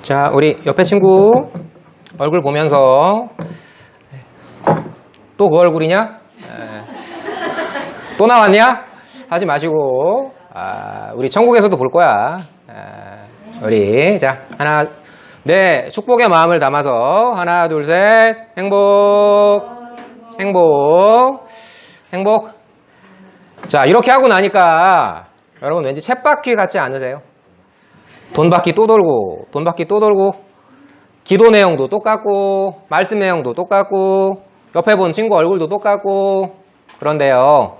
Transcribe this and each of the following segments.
자, 우리 옆에 친구 얼굴 보면서 또 그 얼굴이냐? 또 나왔냐? 하지 마시고 우리 천국에서도 볼 거야. 우리 자 하나 네 축복의 마음을 담아서 하나 둘 셋 행복 행복 행복. 자 이렇게 하고 나니까 여러분 왠지 쳇바퀴 같지 않으세요? 돈바퀴 또 돌고 돈바퀴 또 돌고 기도 내용도 똑같고 말씀 내용도 똑같고 옆에 본 친구 얼굴도 똑같고. 그런데요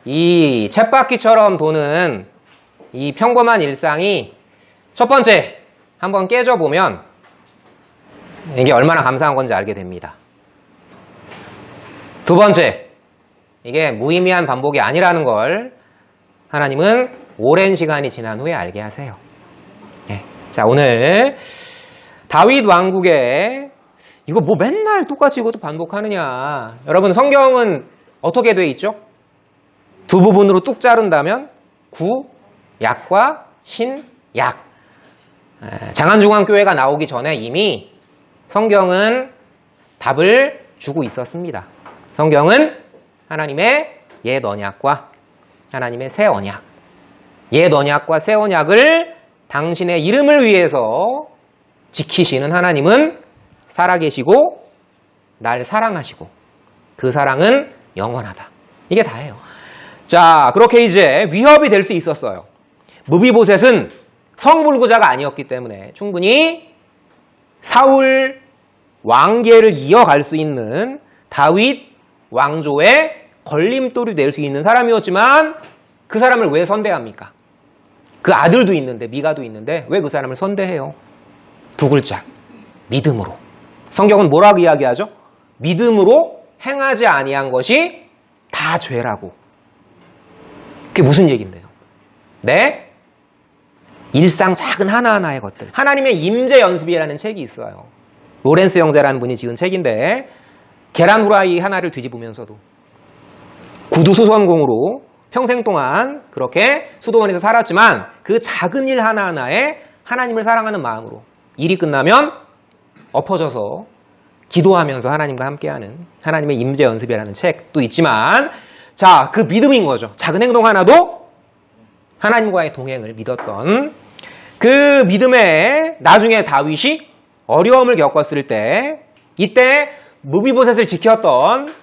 이 쳇바퀴처럼 도는 이 평범한 일상이 첫 번째 한번 깨져보면 이게 얼마나 감사한 건지 알게 됩니다. 두 번째 이게 무의미한 반복이 아니라는 걸 하나님은 오랜 시간이 지난 후에 알게 하세요. 네. 자 오늘 다윗 왕국에 이거 뭐 맨날 똑같이 이것도 반복하느냐. 여러분 성경은 어떻게 돼 있죠? 두 부분으로 뚝 자른다면 구, 약과 신, 약. 장안중앙교회가 나오기 전에 이미 성경은 답을 주고 있었습니다. 성경은 하나님의 옛 언약과 하나님의 새 언약, 옛 언약과 새 언약을 당신의 이름을 위해서 지키시는 하나님은 살아계시고 날 사랑하시고 그 사랑은 영원하다. 이게 다예요. 자, 그렇게 이제 위협이 될 수 있었어요. 무비보셋은 성불구자가 아니었기 때문에 충분히 사울 왕계를 이어갈 수 있는 다윗 왕조의 걸림돌이 될 수 있는 사람이었지만 그 사람을 왜 선대합니까? 그 아들도 있는데 미가도 있는데 왜 그 사람을 선대해요? 두 글자 믿음으로. 성경은 뭐라고 이야기하죠? 믿음으로 행하지 아니한 것이 다 죄라고. 그게 무슨 얘기인데요? 네? 일상 작은 하나하나의 것들. 하나님의 임재 연습이라는 책이 있어요. 로렌스 형제라는 분이 지은 책인데 계란 후라이 하나를 뒤집으면서도 구두수선공으로 평생 동안 그렇게 수도원에서 살았지만 그 작은 일 하나하나에 하나님을 사랑하는 마음으로 일이 끝나면 엎어져서 기도하면서 하나님과 함께하는 하나님의 임재 연습이라는 책도 있지만 자, 그 믿음인 거죠. 작은 행동 하나도 하나님과의 동행을 믿었던 그 믿음에 나중에 다윗이 어려움을 겪었을 때 이때 무비보셋을 지켰던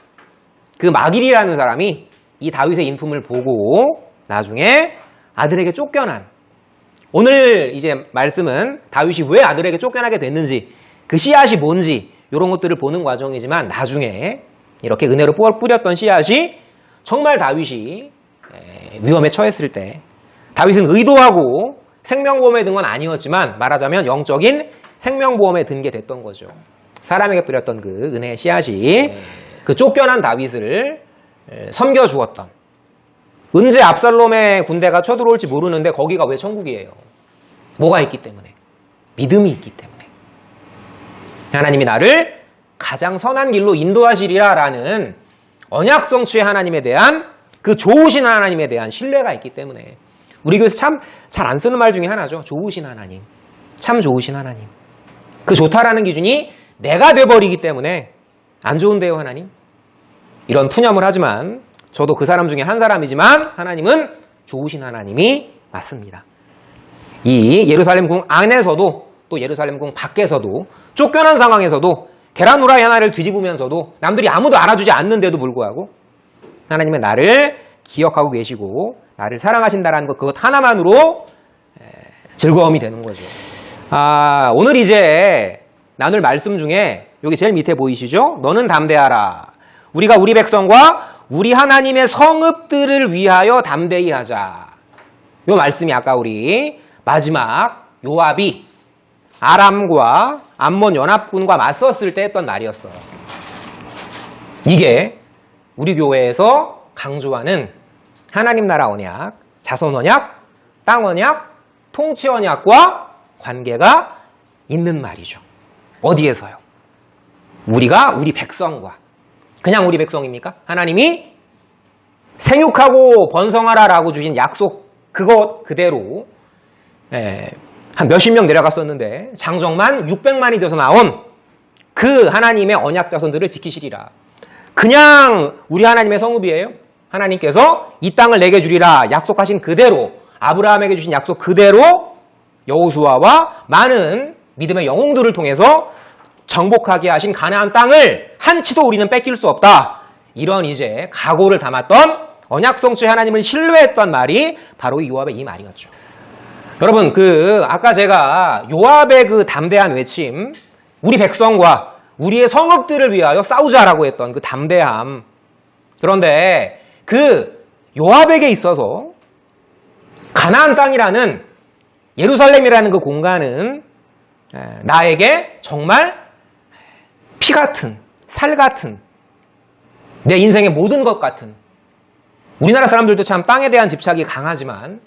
그 마길이라는 사람이 이 다윗의 인품을 보고 나중에 아들에게 쫓겨난, 오늘 이제 말씀은 다윗이 왜 아들에게 쫓겨나게 됐는지 그 씨앗이 뭔지 이런 것들을 보는 과정이지만 나중에 이렇게 은혜로 뿌렸던 씨앗이 정말 다윗이 위험에 처했을 때 다윗은 의도하고 생명보험에 든 건 아니었지만 말하자면 영적인 생명보험에 든 게 됐던 거죠. 사람에게 뿌렸던 그 은혜의 씨앗이 그 쫓겨난 다윗을 섬겨주었던. 언제 압살롬의 군대가 쳐들어올지 모르는데 거기가 왜 천국이에요? 뭐가 있기 때문에? 믿음이 있기 때문에. 하나님이 나를 가장 선한 길로 인도하시리라 라는 언약 성취의 하나님에 대한 그 좋으신 하나님에 대한 신뢰가 있기 때문에. 우리 교회에서 참 잘 안 쓰는 말 중에 하나죠. 좋으신 하나님. 참 좋으신 하나님. 그 좋다라는 기준이 내가 돼버리기 때문에 안 좋은데요 하나님? 이런 푸념을 하지만 저도 그 사람 중에 한 사람이지만 하나님은 좋으신 하나님이 맞습니다. 이 예루살렘 궁 안에서도 또 예루살렘 궁 밖에서도 쫓겨난 상황에서도 계란 후라이 하나를 뒤집으면서도 남들이 아무도 알아주지 않는데도 불구하고 하나님은 나를 기억하고 계시고 나를 사랑하신다는 것 그것 하나만으로 즐거움이 되는 거죠. 오늘 이제 나눌 말씀 중에 여기 제일 밑에 보이시죠? 너는 담대하라. 우리가 우리 백성과 우리 하나님의 성읍들을 위하여 담대히 하자. 이 말씀이 아까 우리 마지막 요압이 아람과 암몬 연합군과 맞섰을 때 했던 말이었어요. 이게 우리 교회에서 강조하는 하나님 나라 언약, 자손 언약, 땅 언약, 통치 언약과 관계가 있는 말이죠. 어디에서요? 우리가 우리 백성과. 그냥 우리 백성입니까? 하나님이 생육하고 번성하라라고 주신 약속 그것 그대로 한 몇십 명 내려갔었는데 장정만 600만이 돼서 나온 그 하나님의 언약 자손들을 지키시리라. 그냥 우리 하나님의 성읍이에요. 하나님께서 이 땅을 내게 주리라 약속하신 그대로, 아브라함에게 주신 약속 그대로 여호수아와 많은 믿음의 영웅들을 통해서 정복하게 하신 가나안 땅을 한치도 우리는 뺏길 수 없다. 이런 이제 각오를 담았던 언약 성취의 하나님을 신뢰했던 말이 바로 요압의 이 말이었죠. 여러분, 아까 제가 요압의 그 담대한 외침, 우리 백성과 우리의 성읍들을 위하여 싸우자라고 했던 그 담대함. 그런데 그 요압에게 있어서 가나안 땅이라는, 예루살렘이라는 그 공간은 나에게 정말 피 같은, 살 같은, 내 인생의 모든 것 같은, 우리나라 사람들도 참 땅에 대한 집착이 강하지만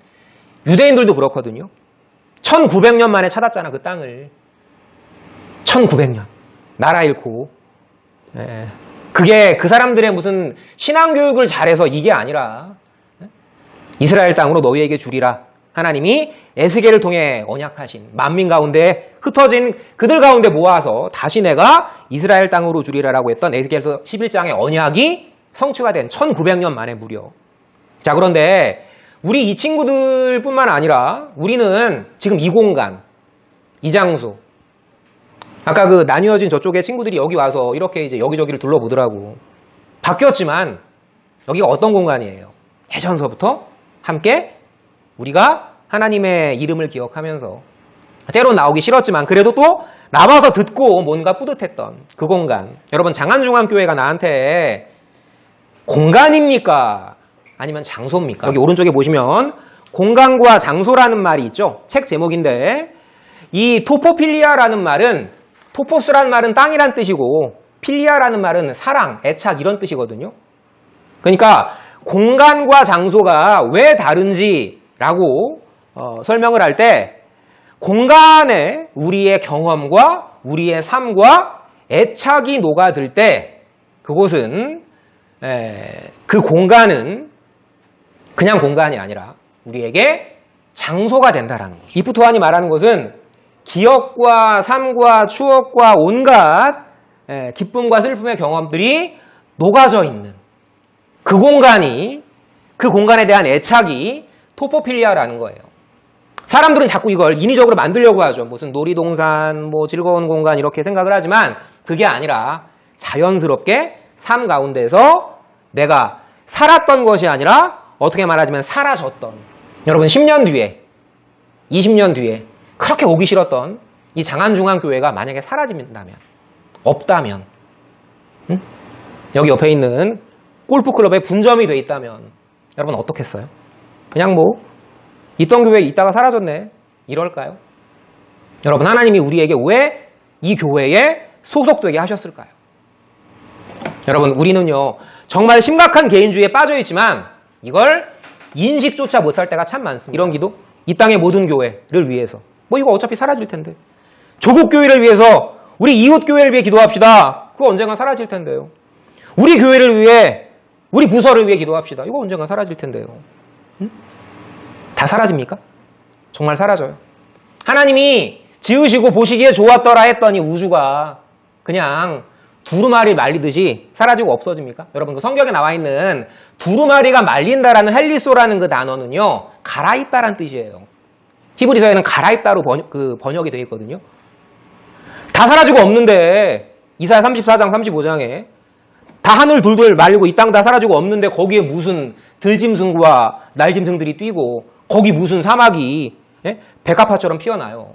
유대인들도 그렇거든요. 1900년 만에 찾았잖아, 그 땅을. 1900년. 나라 잃고. 그게 그 사람들의 무슨 신앙교육을 잘해서 이게 아니라 이스라엘 땅으로 너희에게 주리라. 하나님이 에스겔을 통해 언약하신 만민 가운데 흩어진 그들 가운데 모아서 다시 내가 이스라엘 땅으로 주리라라고 했던 에스겔서 11장의 언약이 성취가 된 1900년 만에 무려. 자, 그런데 우리 이 친구들뿐만 아니라 우리는 지금 이 공간, 이 장소, 아까 그 나뉘어진 저쪽의 친구들이 여기 와서 이렇게 이제 여기저기를 둘러보더라고. 바뀌었지만 여기가 어떤 공간이에요? 예전서부터 함께 우리가 하나님의 이름을 기억하면서 때론 나오기 싫었지만 그래도 또 남아서 듣고 뭔가 뿌듯했던 그 공간. 여러분, 장안중앙교회가 나한테 공간입니까? 아니면 장소입니까? 여기 오른쪽에 보시면 공간과 장소라는 말이 있죠. 책 제목인데 이 토포필리아라는 말은, 토포스라는 말은 땅이란 뜻이고 필리아라는 말은 사랑, 애착 이런 뜻이거든요. 그러니까 공간과 장소가 왜 다른지라고 설명을 할 때 공간에 우리의 경험과 우리의 삶과 애착이 녹아들 때 그곳은 그 공간은 그냥 공간이 아니라 우리에게 장소가 된다라는 거죠. 이프토한이 말하는 것은 기억과 삶과 추억과 온갖 기쁨과 슬픔의 경험들이 녹아져 있는 그 공간이, 그 공간에 대한 애착이 토포필리아라는 거예요. 사람들은 자꾸 이걸 인위적으로 만들려고 하죠. 무슨 놀이동산, 뭐 즐거운 공간 이렇게 생각을 하지만 그게 아니라 자연스럽게 삶 가운데서 내가 살았던 것이 아니라 어떻게 말하자면 사라졌던, 여러분 10년 뒤에 20년 뒤에 그렇게 오기 싫었던 이 장안중앙교회가 만약에 사라진다면, 없다면, 여기 옆에 있는 골프클럽에 분점이 돼 있다면 여러분 어떻겠어요? 그냥 뭐 있던 교회에 있다가 사라졌네 이럴까요? 여러분, 하나님이 우리에게 왜 이 교회에 소속되게 하셨을까요? 여러분, 우리는요 정말 심각한 개인주의에 빠져 있지만 이걸 인식조차 못할 때가 참 많습니다. 이런 기도, 이 땅의 모든 교회를 위해서, 뭐 이거 어차피 사라질 텐데, 조국 교회를 위해서, 우리 이웃 교회를 위해 기도합시다. 그거 언젠가 사라질 텐데요. 우리 교회를 위해, 우리 부서를 위해 기도합시다. 이거 언젠가 사라질 텐데요. 다 사라집니까? 정말 사라져요. 하나님이 지으시고 보시기에 좋았더라 했더니 우주가 그냥 두루마리 말리듯이 사라지고 없어집니까? 여러분, 그 성경에 나와 있는 두루마리가 말린다라는 헬리소라는 그 단어는요, 갈아입다라는 뜻이에요. 히브리서에는 갈아입다로 번역이 되어 있거든요. 다 사라지고 없는데, 이사야 34장 35장에 다 하늘 둘둘 말리고 이 땅 다 사라지고 없는데 거기에 무슨 들짐승과 날짐승들이 뛰고 거기 무슨 사막이 백합화처럼 피어나요.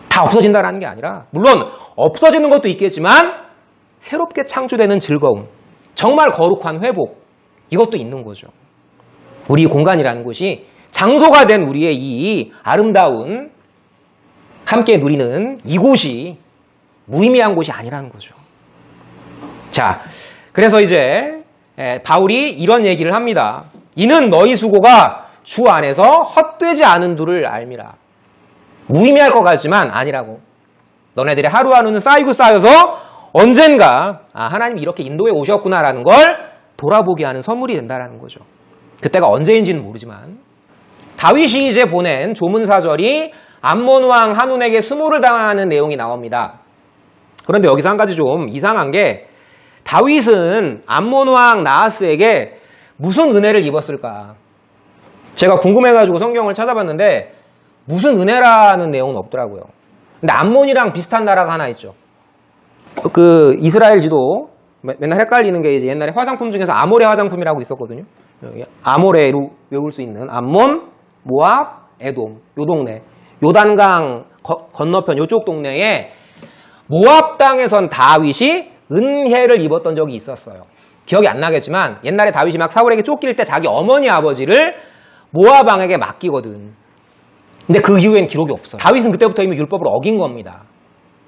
다 없어진다라는 게 아니라, 물론 없어지는 것도 있겠지만 새롭게 창조되는 즐거움, 정말 거룩한 회복, 이것도 있는 거죠. 우리 공간이라는 곳이 장소가 된 우리의 이 아름다운 함께 누리는 이곳이 무의미한 곳이 아니라는 거죠. 자, 그래서 이제 바울이 이런 얘기를 합니다. 이는 너희 수고가 주 안에서 헛되지 않은 줄을 알미라. 무의미할 것 같지만 아니라고. 너네들의 하루하루는 쌓이고 쌓여서 언젠가 하나님이 이렇게 인도에 오셨구나라는 걸 돌아보게 하는 선물이 된다는 거죠. 그때가 언제인지는 모르지만 다윗이 이제 보낸 조문사절이 암몬 왕 한운에게 수모를 당하는 내용이 나옵니다. 그런데 여기서 한 가지 좀 이상한 게 다윗은 암몬 왕 나하스에게 무슨 은혜를 입었을까? 제가 궁금해가지고 성경을 찾아봤는데 무슨 은혜라는 내용은 없더라고요. 근데 암몬이랑 비슷한 나라가 하나 있죠. 그 이스라엘 지도 맨날 헷갈리는 게 이제 옛날에 화장품 중에서 아모레 화장품이라고 있었거든요. 아모레로 외울 수 있는 암몬, 모압, 에돔 요 동네 요단강 건너편 요쪽 동네에 모압 땅에선 다윗이 은혜를 입었던 적이 있었어요. 기억이 안 나겠지만 옛날에 다윗이 막 사울에게 쫓길 때 자기 어머니 아버지를 모압 왕에게 맡기거든. 근데 그 이후엔 기록이 없어요. 다윗은 그때부터 이미 율법을 어긴 겁니다.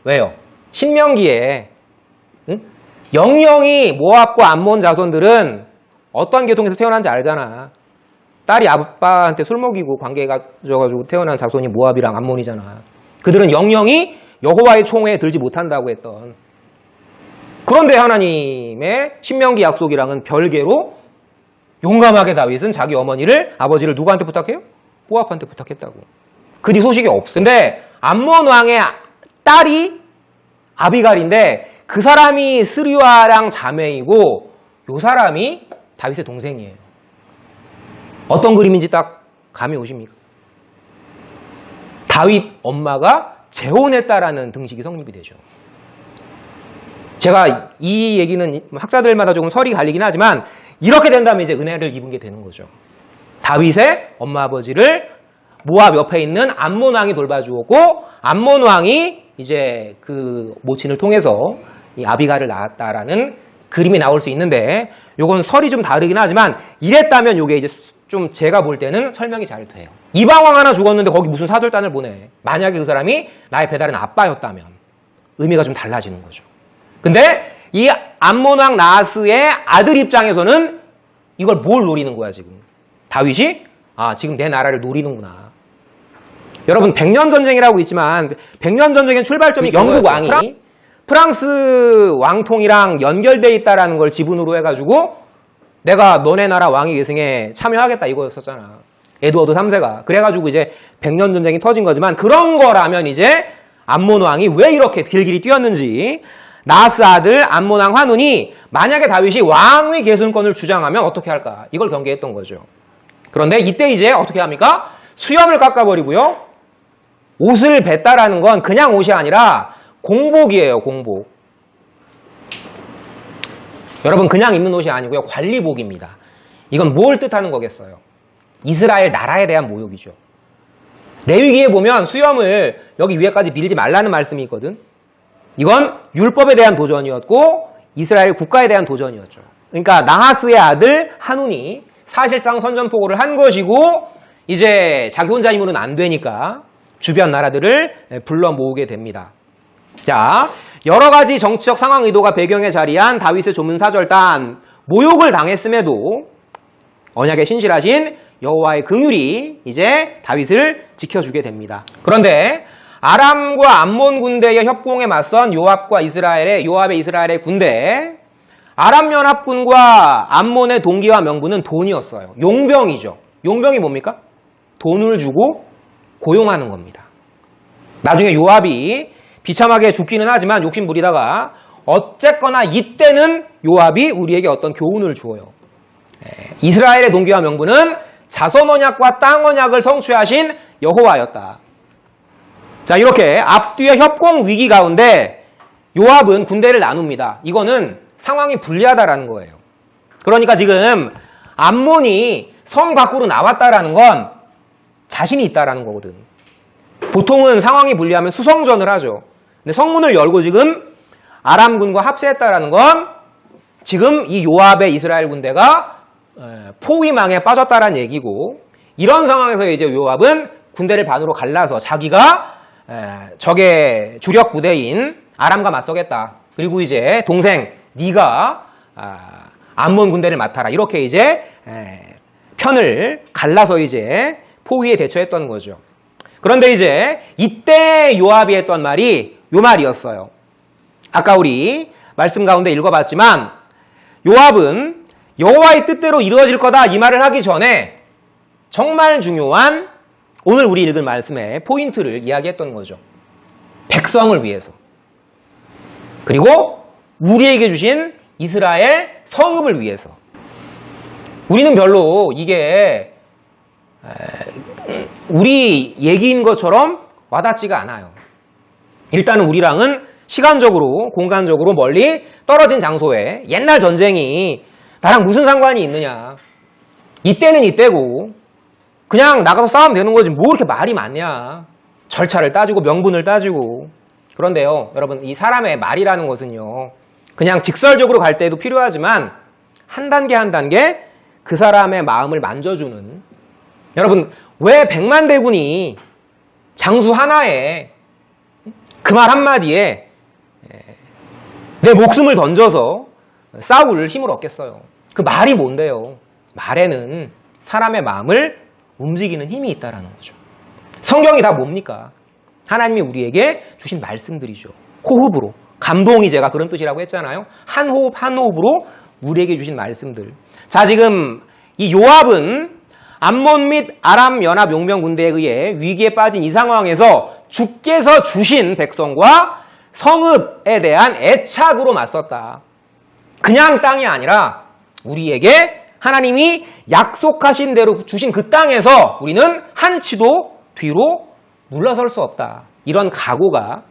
왜요? 신명기에 영영이 모압과 암몬 자손들은 어떠한 계통에서 태어난지 알잖아. 딸이 아빠한테 술 먹이고 관계가 져가지고 태어난 자손이 모압이랑 암몬이잖아. 그들은 영영이 여호와의 총회에 들지 못한다고 했던. 그런데 하나님의 신명기 약속이랑은 별개로 용감하게 다윗은 자기 어머니를 아버지를 누구한테 부탁해요? 모압한테 부탁했다고. 그 뒤 소식이 없어. 근데 암몬 왕의 딸이 아비갈인데 그 사람이 스리와랑 자매이고 요 사람이 다윗의 동생이에요. 어떤 그림인지 딱 감이 오십니까? 다윗 엄마가 재혼했다라는 등식이 성립이 되죠. 제가 이 얘기는 학자들마다 조금 설이 갈리긴 하지만 이렇게 된다면 이제 은혜를 입은 게 되는 거죠. 다윗의 엄마 아버지를 모압 옆에 있는 암몬 왕이 돌봐주었고 암몬 왕이 이제 그 모친을 통해서 이 아비갈을 낳았다라는 그림이 나올 수 있는데 요건 설이 좀 다르긴 하지만 이랬다면 요게 이제 좀 제가 볼 때는 설명이 잘 돼요. 이방왕 하나 죽었는데 거기 무슨 사절단을 보내. 만약에 그 사람이 나의 배다른 아빠였다면 의미가 좀 달라지는 거죠. 근데 이 암몬 왕 나하스의 아들 입장에서는 이걸 뭘 노리는 거야 지금. 다윗이 지금 내 나라를 노리는구나. 여러분 100년 전쟁이라고 있지만 100년 전쟁의 출발점이 영국 왕이 프랑스 왕통이랑 연결돼 있다라는 걸 지분으로 해가지고 내가 너네 나라 왕위 계승에 참여하겠다 이거였었잖아. 에드워드 3세가. 그래가지고 이제 100년 전쟁이 터진 거지만 그런 거라면 이제 암몬 왕이 왜 이렇게 길길이 뛰었는지 나하스 아들 암몬 왕 한운이 만약에 다윗이 왕위 계승권을 주장하면 어떻게 할까? 이걸 경계했던 거죠. 그런데 이때 이제 어떻게 합니까? 수염을 깎아버리고요. 옷을 뱉다라는 건 그냥 옷이 아니라 공복이에요. 공복. 여러분 그냥 입는 옷이 아니고요. 관리복입니다. 이건 뭘 뜻하는 거겠어요? 이스라엘 나라에 대한 모욕이죠. 레위기에 보면 수염을 여기 위에까지 밀지 말라는 말씀이 있거든. 이건 율법에 대한 도전이었고 이스라엘 국가에 대한 도전이었죠. 그러니까 나하스의 아들 한운이 사실상 선전포고를 한 것이고 이제 자기 혼자 힘으로는 안 되니까 주변 나라들을 불러 모으게 됩니다. 자, 여러 가지 정치적 상황 의도가 배경에 자리한 다윗의 조문사절단 모욕을 당했음에도 언약에 신실하신 여호와의 긍휼이 이제 다윗을 지켜주게 됩니다. 그런데 아람과 암몬 군대의 협공에 맞선 요압의 이스라엘의 군대 아람 연합군과 암몬의 동기와 명분은 돈이었어요. 용병이죠. 용병이 뭡니까? 돈을 주고 고용하는 겁니다. 나중에 요압이 비참하게 죽기는 하지만 욕심 부리다가 어쨌거나 이때는 요압이 우리에게 어떤 교훈을 주어요. 이스라엘의 동기와 명분은 자손 언약과 땅 언약을 성취하신 여호와였다. 자, 이렇게 앞뒤의 협공 위기 가운데 요압은 군대를 나눕니다. 이거는 상황이 불리하다라는 거예요. 그러니까 지금 암몬이 성 밖으로 나왔다라는 건 자신이 있다라는 거거든. 보통은 상황이 불리하면 수성전을 하죠. 근데 성문을 열고 지금 아람군과 합세했다라는 건 지금 이 요압의 이스라엘 군대가 포위망에 빠졌다라는 얘기고 이런 상황에서 이제 요압은 군대를 반으로 갈라서 자기가 적의 주력 부대인 아람과 맞서겠다. 그리고 이제 동생 네가 암몬 군대를 맡아라. 이렇게 이제 편을 갈라서 이제 포위에 대처했던 거죠. 그런데 이제 이때 요압이 했던 말이 요 말이었어요. 아까 우리 말씀 가운데 읽어봤지만 요압은 여호와의 뜻대로 이루어질 거다 이 말을 하기 전에 정말 중요한 오늘 우리 읽을 말씀의 포인트를 이야기했던 거죠. 백성을 위해서. 그리고 우리에게 주신 이스라엘 성읍을 위해서. 우리는 별로 이게 우리 얘기인 것처럼 와닿지가 않아요. 일단은 우리랑은 시간적으로, 공간적으로 멀리 떨어진 장소에 옛날 전쟁이 나랑 무슨 상관이 있느냐. 이때는 이때고 그냥 나가서 싸우면 되는 거지 뭐 이렇게 말이 많냐. 절차를 따지고 명분을 따지고. 그런데요, 여러분, 이 사람의 말이라는 것은요, 그냥 직설적으로 갈 때도 필요하지만 한 단계 한 단계 그 사람의 마음을 만져주는. 여러분, 왜 100만 대군이 장수 하나에 그 말 한마디에 내 목숨을 던져서 싸울 힘을 얻겠어요? 그 말이 뭔데요? 말에는 사람의 마음을 움직이는 힘이 있다라는 거죠. 성경이 다 뭡니까? 하나님이 우리에게 주신 말씀들이죠. 호흡으로. 감동이 제가 그런 뜻이라고 했잖아요. 한 호흡 한 호흡으로 우리에게 주신 말씀들. 자, 지금 이 요압은 암몬 및 아람 연합 용병 군대에 의해 위기에 빠진 이 상황에서 주께서 주신 백성과 성읍에 대한 애착으로 맞섰다. 그냥 땅이 아니라 우리에게 하나님이 약속하신 대로 주신 그 땅에서 우리는 한치도 뒤로 물러설 수 없다. 이런 각오가,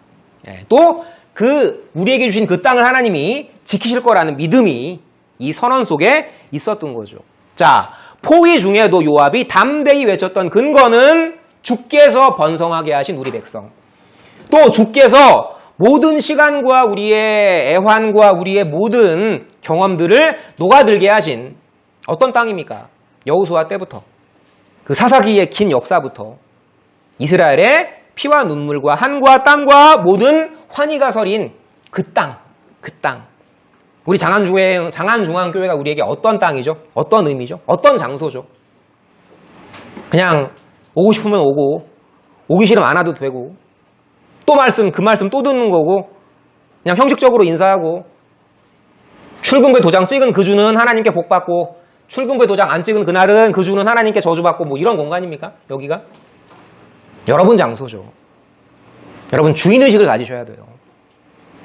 또 그 우리에게 주신 그 땅을 하나님이 지키실 거라는 믿음이 이 선언 속에 있었던 거죠. 자, 포위 중에도 요압이 담대히 외쳤던 근거는 주께서 번성하게 하신 우리 백성, 또 주께서 모든 시간과 우리의 애환과 우리의 모든 경험들을 녹아들게 하신 어떤 땅입니까? 여호수아 때부터, 그 사사기의 긴 역사부터 이스라엘의 피와 눈물과 한과 땀과 모든 환희가 서린 그 땅, 그 땅. 우리 장안중앙교회가 우리에게 어떤 땅이죠? 어떤 의미죠? 어떤 장소죠? 그냥 오고 싶으면 오고, 오기 싫으면 안 와도 되고, 또 그 말씀 또 듣는 거고, 그냥 형식적으로 인사하고, 출근부에 도장 찍은 그 주는 하나님께 복 받고, 출근부에 도장 안 찍은 그날은 그 주는 하나님께 저주 받고, 뭐 이런 공간입니까? 여기가? 여러분 장소죠. 여러분 주인의식을 가지셔야 돼요.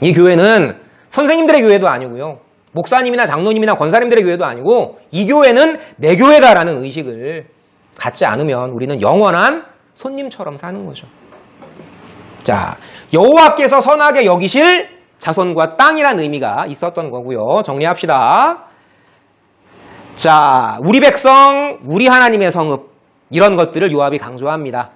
이 교회는 선생님들의 교회도 아니고요, 목사님이나 장로님이나 권사님들의 교회도 아니고, 이 교회는 내 교회다라는 의식을 갖지 않으면 우리는 영원한 손님처럼 사는 거죠. 자, 여호와께서 선하게 여기실 자손과 땅이라는 의미가 있었던 거고요. 정리합시다. 자, 우리 백성, 우리 하나님의 성읍, 이런 것들을 요압이 강조합니다.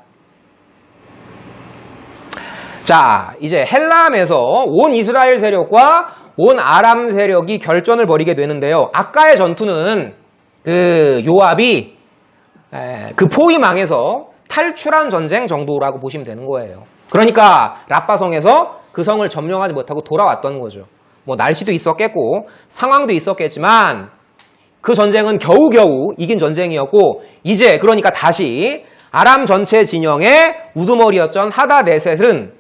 자, 이제 헬람에서 온 이스라엘 세력과 온 아람 세력이 결전을 벌이게 되는데요. 아까의 전투는 그 요압이 그 포위망에서 탈출한 전쟁 정도라고 보시면 되는 거예요. 그러니까 라빠성에서 그 성을 점령하지 못하고 돌아왔던 거죠. 뭐 날씨도 있었겠고 상황도 있었겠지만 그 전쟁은 겨우겨우 이긴 전쟁이었고, 이제 그러니까 다시 아람 전체 진영의 우두머리였던 하닷에셀은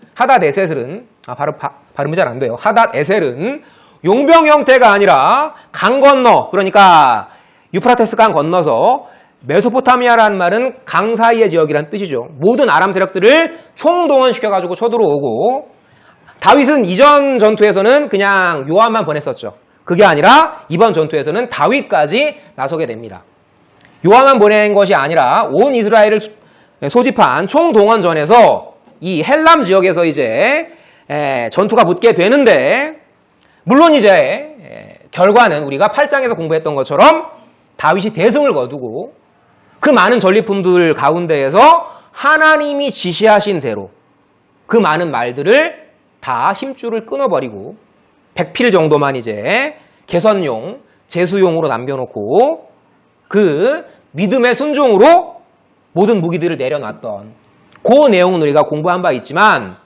발음이 잘 안 돼요. 하닷에셀은 용병 형태가 아니라 강 건너, 그러니까 유프라테스 강 건너서, 메소포타미아라는 말은 강 사이의 지역이란 뜻이죠. 모든 아람 세력들을 총동원시켜가지고 쳐들어오고, 다윗은 이전 전투에서는 그냥 요압만 보냈었죠. 그게 아니라 이번 전투에서는 다윗까지 나서게 됩니다. 요압만 보낸 것이 아니라 온 이스라엘을 소집한 총동원전에서 이 헬람 지역에서 이제 전투가 붙게 되는데, 물론 이제 결과는 우리가 8장에서 공부했던 것처럼 다윗이 대승을 거두고 그 많은 전리품들 가운데에서 하나님이 지시하신 대로 그 많은 말들을 다 힘줄을 끊어버리고 100필 정도만 이제 개선용, 제수용으로 남겨놓고 그 믿음의 순종으로 모든 무기들을 내려놨던 그 내용은 우리가 공부한 바 있지만,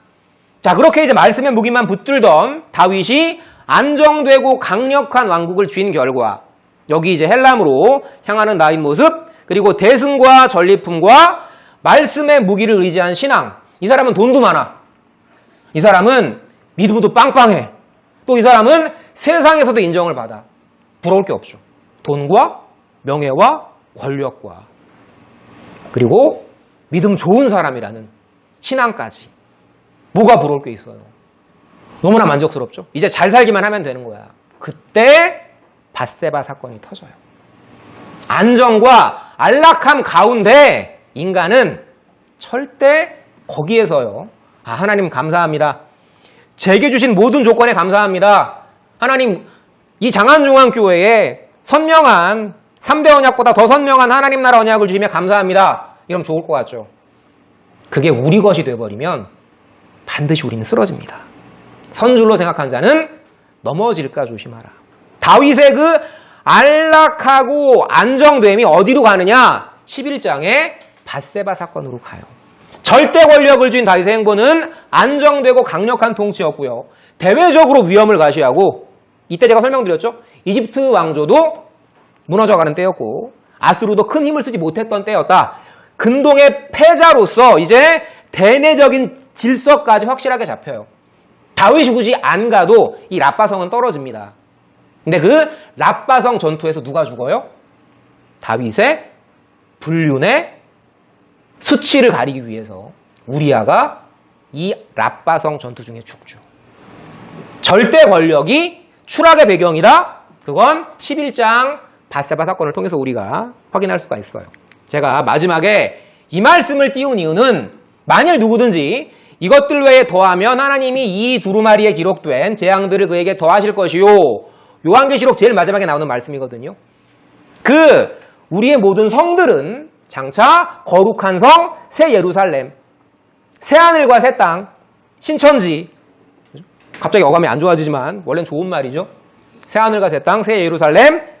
자, 그렇게 이제 말씀의 무기만 붙들던 다윗이 안정되고 강력한 왕국을 쥔 결과, 여기 이제 헬람으로 향하는 다윗 모습, 그리고 대승과 전리품과 말씀의 무기를 의지한 신앙. 이 사람은 돈도 많아. 이 사람은 믿음도 빵빵해. 또 이 사람은 세상에서도 인정을 받아. 부러울 게 없죠. 돈과 명예와 권력과, 그리고 믿음 좋은 사람이라는 신앙까지. 뭐가 부러울 게 있어요. 너무나 만족스럽죠. 이제 잘 살기만 하면 되는 거야. 그때 밧세바 사건이 터져요. 안정과 안락함 가운데 인간은 절대 거기에서요. 하나님 감사합니다. 제게 주신 모든 조건에 감사합니다. 하나님, 이 장안중앙교회에 선명한 3대 언약보다 더 선명한 하나님 나라 언약을 주시며 감사합니다. 이러면 좋을 것 같죠. 그게 우리 것이 되어버리면 반드시 우리는 쓰러집니다. 선줄로 생각한 자는 넘어질까 조심하라. 다윗의 그 안락하고 안정됨이 어디로 가느냐? 11장에 밧세바 사건으로 가요. 절대 권력을 쥔 다윗의 행보는 안정되고 강력한 통치였고요. 대외적으로 위험을 가시하고, 이때 제가 설명드렸죠. 이집트 왕조도 무너져가는 때였고 아수르도 큰 힘을 쓰지 못했던 때였다. 근동의 패자로서 이제 대내적인 질서까지 확실하게 잡혀요. 다윗이 굳이 안 가도 이 랍바성은 떨어집니다. 근데 그 랍바성 전투에서 누가 죽어요? 다윗의 불륜의 수치를 가리기 위해서 우리아가 이 랍바성 전투 중에 죽죠. 절대 권력이 추락의 배경이다. 그건 11장 밧세바 사건을 통해서 우리가 확인할 수가 있어요. 제가 마지막에 이 말씀을 띄운 이유는 만일 누구든지 이것들 외에 더하면 하나님이 이 두루마리에 기록된 재앙들을 그에게 더하실 것이요. 요한계시록 제일 마지막에 나오는 말씀이거든요. 우리의 모든 성들은 장차 거룩한 성, 새 예루살렘, 새 하늘과 새 땅, 신천지. 갑자기 어감이 안 좋아지지만 원래는 좋은 말이죠. 새 하늘과 새 땅, 새 예루살렘.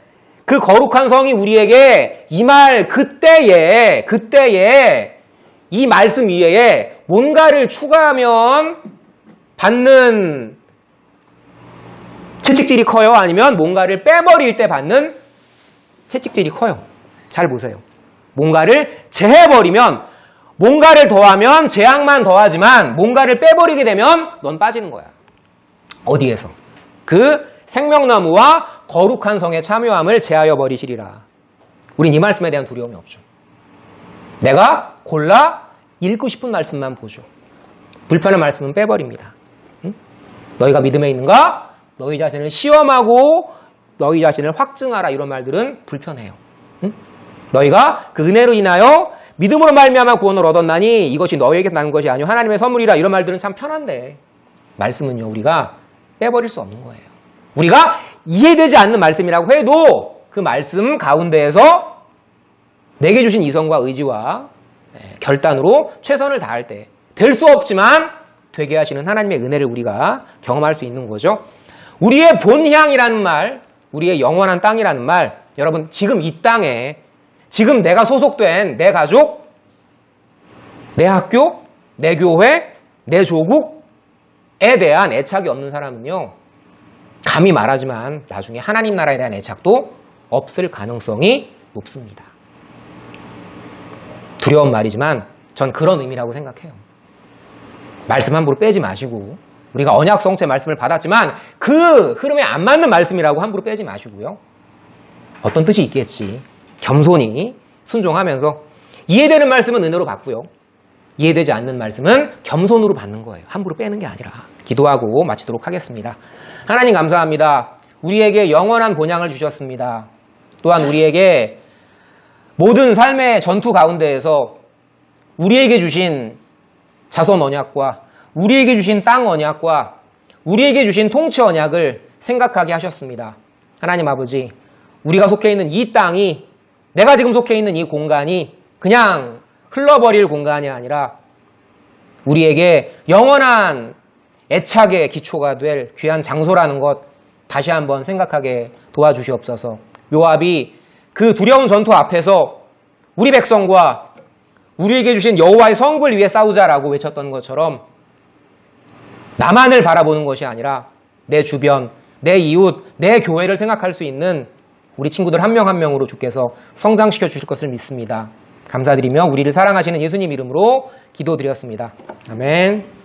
그 거룩한 성이 우리에게 이 말 그때에 이 말씀 이외에 뭔가를 추가하면 받는 채찍질이 커요? 아니면 뭔가를 빼버릴 때 받는 채찍질이 커요? 잘 보세요. 뭔가를 제해버리면, 뭔가를 더하면 재앙만 더하지만 뭔가를 빼버리게 되면 넌 빠지는 거야. 어디에서? 그 생명나무와 거룩한 성의 참여함을 제하여 버리시리라. 우린 이 말씀에 대한 두려움이 없죠. 내가 골라 읽고 싶은 말씀만 보죠. 불편한 말씀은 빼버립니다. 응? 너희가 믿음에 있는가? 너희 자신을 시험하고 너희 자신을 확증하라. 이런 말들은 불편해요. 응? 너희가 그 은혜로 인하여 믿음으로 말미암아 구원을 얻었나니 이것이 너희에게 나는 것이 아니요 하나님의 선물이라. 이런 말들은 참 편한데 말씀은요 우리가 빼버릴 수 없는 거예요. 우리가 이해되지 않는 말씀이라고 해도 그 말씀 가운데에서 내게 주신 이성과 의지와 결단으로 최선을 다할 때 될 수 없지만 되게 하시는 하나님의 은혜를 우리가 경험할 수 있는 거죠. 우리의 본향이라는 말, 우리의 영원한 땅이라는 말, 여러분 지금 이 땅에 지금 내가 소속된 내 가족, 내 학교, 내 교회, 내 조국에 대한 애착이 없는 사람은요 감히 말하지만 나중에 하나님 나라에 대한 애착도 없을 가능성이 높습니다. 두려운 말이지만 전 그런 의미라고 생각해요. 말씀 함부로 빼지 마시고, 우리가 언약 성체 말씀을 받았지만 그 흐름에 안 맞는 말씀이라고 함부로 빼지 마시고요. 어떤 뜻이 있겠지. 겸손히 순종하면서 이해되는 말씀은 은혜로 받고요. 이해되지 않는 말씀은 겸손으로 받는 거예요. 함부로 빼는 게 아니라. 기도하고 마치도록 하겠습니다. 하나님 감사합니다. 우리에게 영원한 본향을 주셨습니다. 또한 우리에게 모든 삶의 전투 가운데에서 우리에게 주신 자손 언약과 우리에게 주신 땅 언약과 우리에게 주신 통치 언약을 생각하게 하셨습니다. 하나님 아버지, 우리가 속해 있는 이 땅이, 내가 지금 속해 있는 이 공간이 그냥 흘러버릴 공간이 아니라 우리에게 영원한 애착의 기초가 될 귀한 장소라는 것 다시 한번 생각하게 도와주시옵소서. 요압이 그 두려운 전투 앞에서 우리 백성과 우리에게 주신 여호와의 성읍을 위해 싸우자라고 외쳤던 것처럼 나만을 바라보는 것이 아니라 내 주변, 내 이웃, 내 교회를 생각할 수 있는 우리 친구들 한 명 한 명으로 주께서 성장시켜 주실 것을 믿습니다. 감사드리며 우리를 사랑하시는 예수님 이름으로 기도드렸습니다. 아멘.